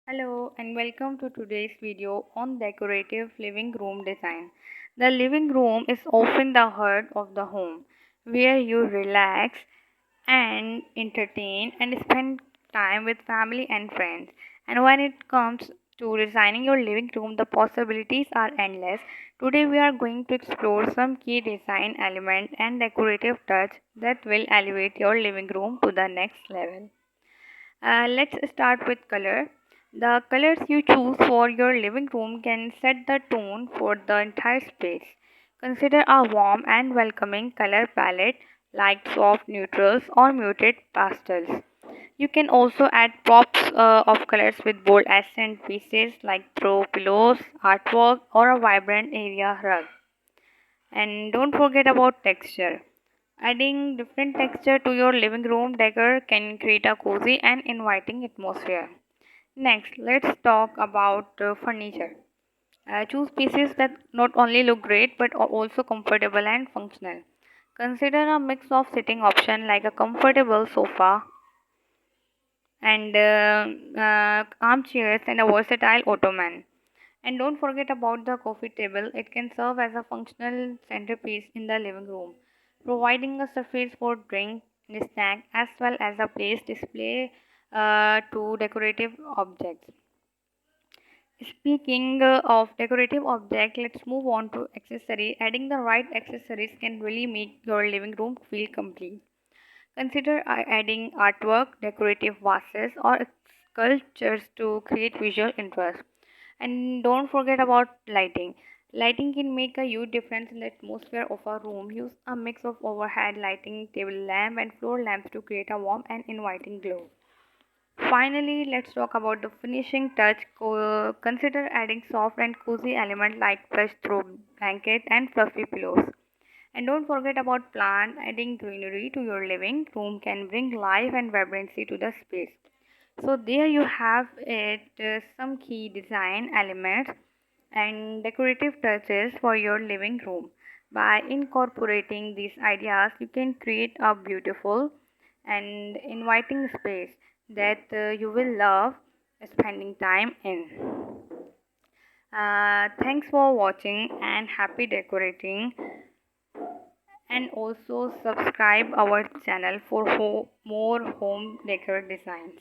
Hello and welcome to today's video on decorative living room design. The living room is often the heart of the home where you relax and entertain and spend time with family and friends. And when it comes to designing your living room, the possibilities are endless. Today we are going to explore some key design elements and decorative touch that will elevate your living room to the next level. Let's start with color. The colors you choose for your living room can set the tone for the entire space. Consider a warm and welcoming color palette like soft neutrals or muted pastels. You can also add pops of colors with bold accent pieces like throw pillows, artwork, or a vibrant area rug. And don't forget about texture. Adding different texture to your living room decor can create a cozy and inviting atmosphere. Next, let's talk about furniture. Choose pieces that not only look great but are also comfortable and functional. Consider a mix of sitting option like a comfortable sofa and armchairs and a versatile ottoman. And don't forget about the coffee table. It can serve as a functional centerpiece in the living room, providing a surface for drink and snack as well as a place display to decorative objects. Speaking of decorative objects, let's move on to accessory. Adding the right accessories can really make your living room feel complete. Consider adding artwork, decorative vases, or sculptures to create visual interest. And don't forget about lighting. Lighting can make a huge difference in the atmosphere of a room. Use a mix of overhead lighting, table lamp, and floor lamps to create a warm and inviting glow. Finally, let's talk about the finishing touch. Consider adding soft and cozy elements like plush throw blanket and fluffy pillows. And don't forget about plant. Adding greenery to your living room can bring life and vibrancy to the space. So there you have it, some key design elements and decorative touches for your living room. By incorporating these ideas, you can create a beautiful and inviting space that you will love spending time in. Thanks for watching and happy decorating, and also subscribe our channel for more home decor designs.